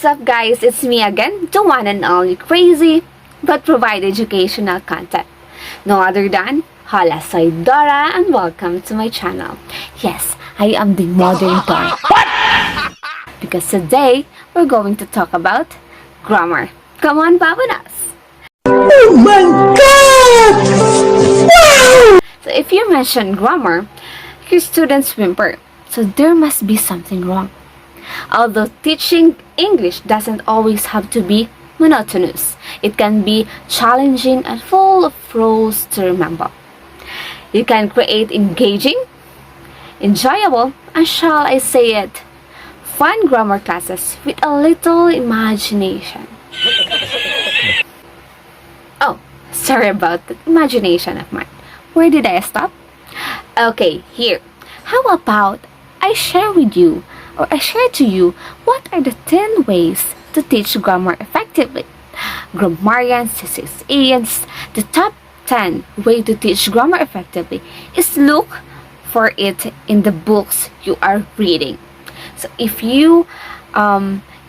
What's up guys, it's me again, the one and only crazy but provide educational content. No other than Hala, soy Dora and welcome to my channel. Yes, I am the modern Dora. Because today, we're going to talk about grammar. Come on, Babunas! Oh my God! Wow! So if you mention grammar, your students whimper. So there must be something wrong. Although teaching English doesn't always have to be monotonous, it can be challenging and full of rules to remember. You can create engaging, enjoyable, and shall I say it, fun grammar classes with a little imagination. Oh, sorry about the imagination of mine. Where did I stop? Okay, here. How about I share to you what are the 10 ways to teach grammar effectively. Grammarians, CCSAians, the top 10 way to teach grammar effectively is look for it in the books you are reading. So if you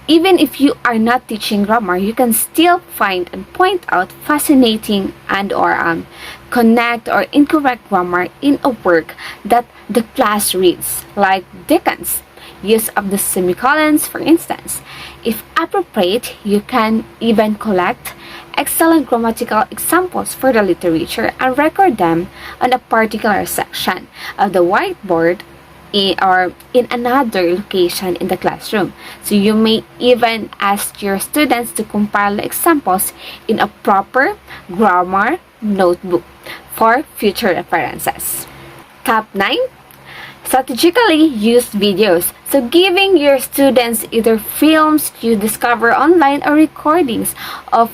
even if you are not teaching grammar, you can still find and point out fascinating and or connect or incorrect grammar in a work that the class reads, like Dickens' use of the semicolons, for instance. If appropriate, you can even collect excellent grammatical examples for the literature and record them on a particular section of the whiteboard or in another location in the classroom. So you may even ask your students to compile the examples in a proper grammar notebook for future references. Top 9. Strategically used videos. So giving your students either films you discover online or recordings of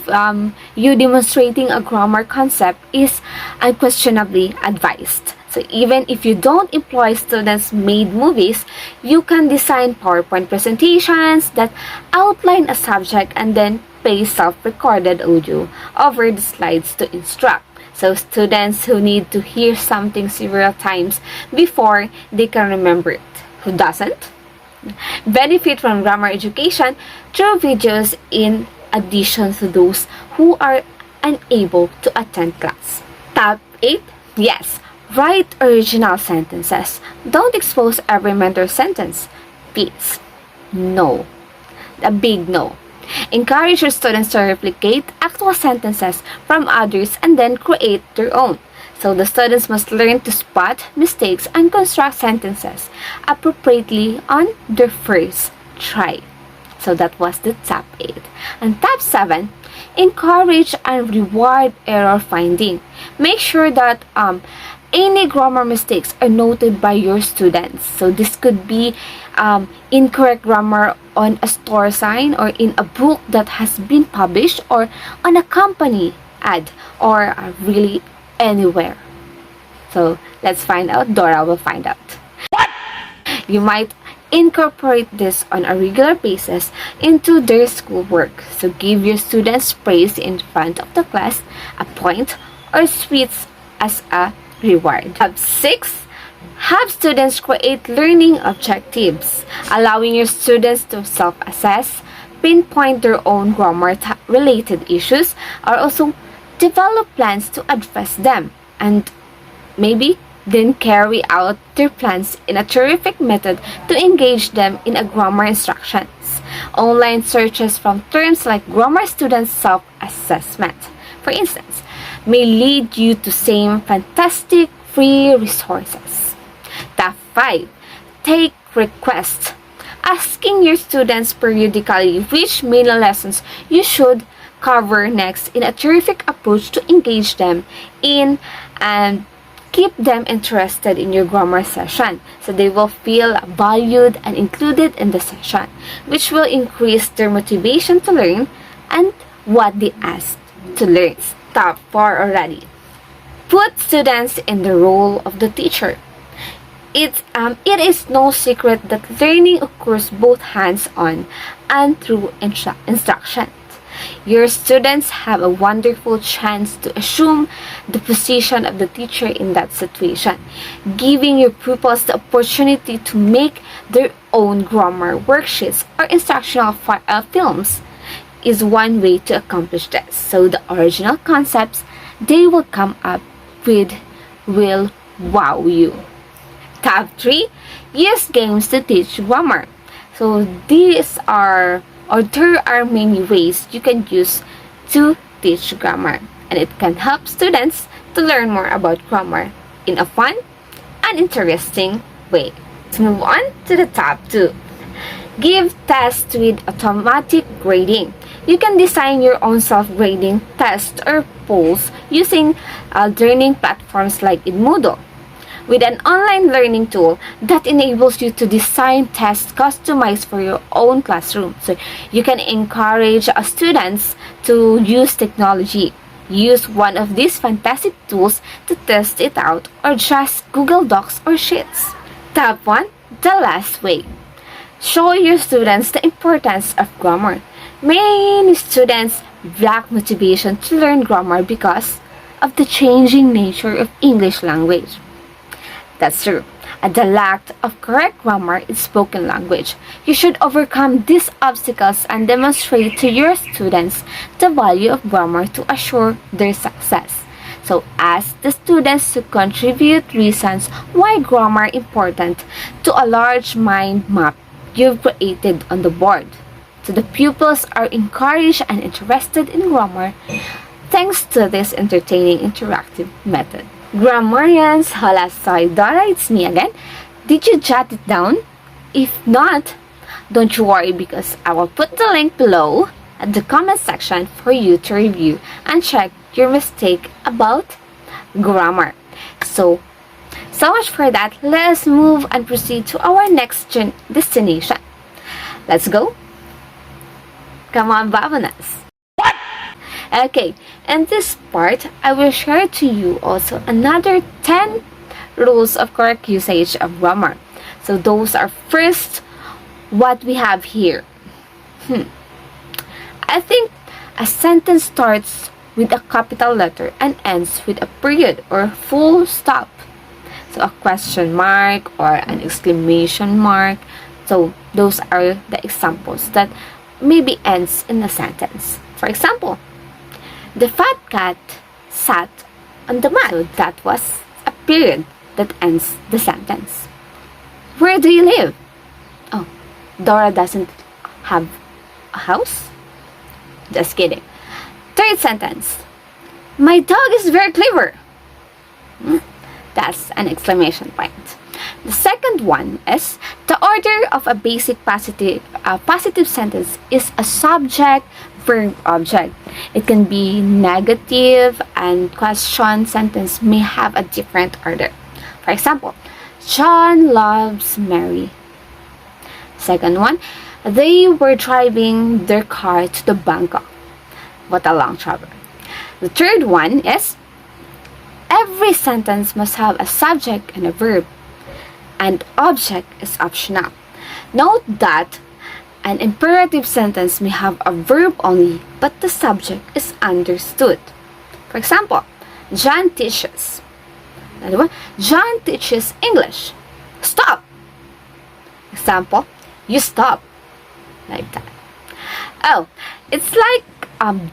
you demonstrating a grammar concept is unquestionably advised. So even if you don't employ students-made movies, you can design PowerPoint presentations that outline a subject and then play self-recorded audio over the slides to instruct. So students who need to hear something several times before they can remember it. Who doesn't? Benefit from grammar education through videos in addition to those who are unable to attend class. Top 8. Yes. Write original sentences. Don't expose every mentor sentence. Please. No. A big no. Encourage your students to replicate actual sentences from others and then create their own. So the students must learn to spot mistakes and construct sentences appropriately on their first try. So that was the top 8. And top 7, encourage and reward error finding. Make sure that any grammar mistakes are noted by your students. So this could be incorrect grammar on a store sign or in a book that has been published or on a company ad or really anywhere. So let's find out. Dora will find out. What? You might incorporate this on a regular basis into their schoolwork. So give your students praise in front of the class, a point, or sweets as a reward. Top 6. Have students create learning objectives, allowing your students to self-assess, pinpoint their own grammar-related issues, or also develop plans to address them, and maybe then carry out their plans in a terrific method to engage them in a grammar instructions. Online searches from terms like grammar student self-assessment, for instance, may lead you to some fantastic free resources. Top 5. Take requests. Asking your students periodically which main lessons you should cover next in a terrific approach to engage them in and keep them interested in your grammar session. So they will feel valued and included in the session, which will increase their motivation to learn and what they asked to learn. Top 4 already. Put students in the role of the teacher. It is no secret that learning occurs both hands-on and through instruction. Your students have a wonderful chance to assume the position of the teacher in that situation, giving your pupils the opportunity to make their own grammar worksheets or instructional films is one way to accomplish this. So the original concepts they will come up with will wow you. Tab 3. Use games to teach grammar. So there are many ways you can use to teach grammar, and it can help students to learn more about grammar in a fun and interesting way. Let's move on to the tab 2. Give tests with automatic grading. You can design your own self-grading tests or polls using learning platforms like in Moodle, with an online learning tool that enables you to design tests customized for your own classroom. So you can encourage students to use technology. Use one of these fantastic tools to test it out, or just Google Docs or Sheets. Tab 1. The last way. Show your students the importance of grammar. Many students lack motivation to learn grammar because of the changing nature of English language. That's true. And the lack of correct grammar in spoken language. You should overcome these obstacles and demonstrate to your students the value of grammar to assure their success. So ask the students to contribute reasons why grammar is important to a large mind map you've created on the board. So the pupils are encouraged and interested in grammar thanks to this entertaining interactive method. Grammarians, hola, soy Dora, it's me again. Did you jot it down? If not, don't you worry, because I will put the link below at the comment section for you to review and check your mistake about grammar. So much for that. Let's move and proceed to our next destination. Let's go. Come on, Babanas. Okay, in this part, I will share to you also another 10 rules of correct usage of grammar. So those are first what we have here. I think a sentence starts with a capital letter and ends with a period or full stop. So a question mark or an exclamation mark. So those are the examples that maybe ends in a sentence. For example, the fat cat sat on the mat. So that was a period that ends the sentence. Where do you live? Oh, Dora doesn't have a house? Just kidding. Third sentence. My dog is very clever. That's an exclamation point. The second one is the order of a basic positive sentence is a subject, verb, object. It can be negative, and question sentence may have a different order. For example, John loves Mary. Second one, they were driving their car to the Bangkok. What a long travel. The third one is every sentence must have a subject and a verb, and object is optional. Note that an imperative sentence may have a verb only, but the subject is understood. For example, John teaches. Another one, John teaches English. Stop. Example, you stop. Like that. Oh, it's like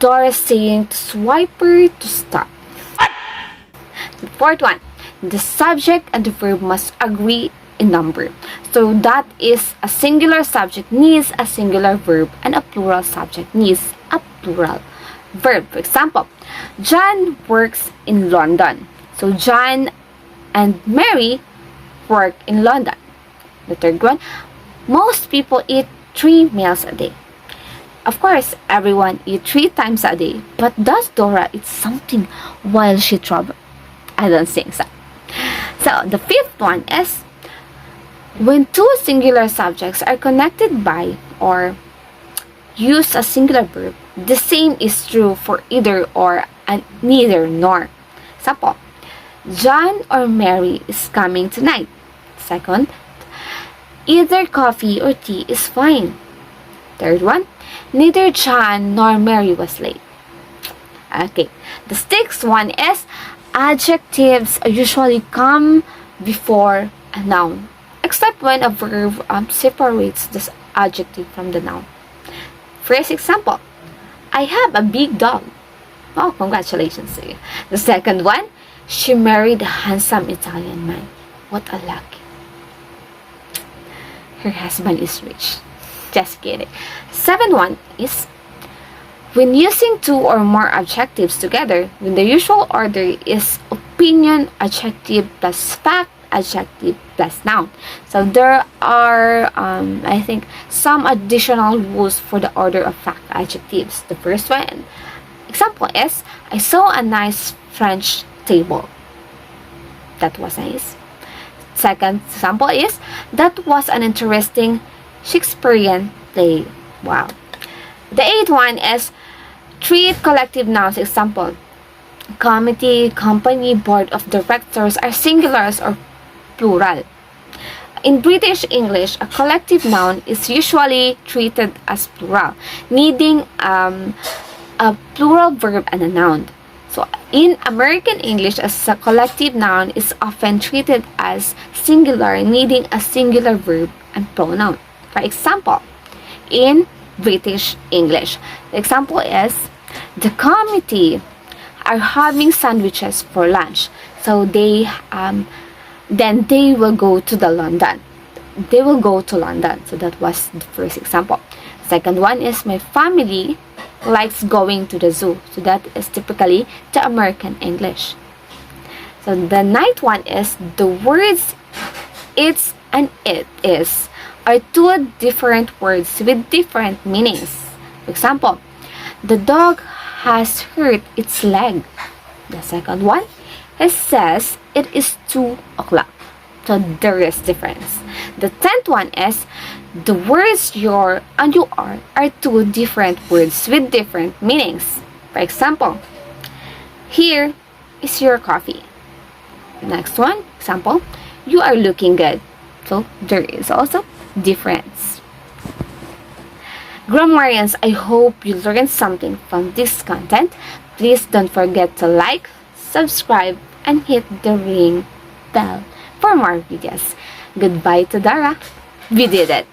Dora saying to Swiper to stop. The fourth one, the subject and the verb must agree in number. So that is a singular subject needs a singular verb, and a plural subject needs a plural verb. For example, John works in London. So John and Mary work in London. The third one, most people eat 3 meals a day. Of course, everyone eats 3 times a day, but does Dora eat something while she travels? I don't think so. So the fifth one is when two singular subjects are connected by or use a singular verb, the same is true for either or and neither nor. Example, John or Mary is coming tonight. Second, either coffee or tea is fine. Third one, neither John nor Mary was late. Okay, the sixth one is adjectives usually come before a noun, except when a verb separates this adjective from the noun. First example, I have a big dog. Oh, congratulations to you. The second one, she married a handsome Italian man. What a lucky. Her husband is rich. Just kidding. Seventh one is, when using two or more adjectives together, when the usual order is opinion adjective plus fact adjective plus noun. So there are, I think, some additional rules for the order of fact adjectives. The first one, example is, I saw a nice French table. That was nice. Second example is, that was an interesting Shakespearean play. Wow. The eighth one is, treat collective nouns. Example, committee, company, board of directors are singulars or plural. In British English, a collective noun is usually treated as plural, needing a plural verb and a noun. So in American English, as a collective noun is often treated as singular, needing a singular verb and pronoun. For example, in British English, the example is, the committee are having sandwiches for lunch. So then they will go to London. They will go to London. So that was the first example. Second one is, my family likes going to the zoo. So that is typically the American English. So the ninth one is, the words it's and it is are two different words with different meanings. For example, the dog has hurt its leg. The second one, it says it is 2 o'clock. So there is difference. The 10th one is, the words your and you are two different words with different meanings. For example, here is your coffee. Next one, example, you are looking good. So there is also difference. Grammarians, I hope you learned something from this content. Please don't forget to like, subscribe, and hit the ring bell for more videos. Goodbye to Dara. We did it.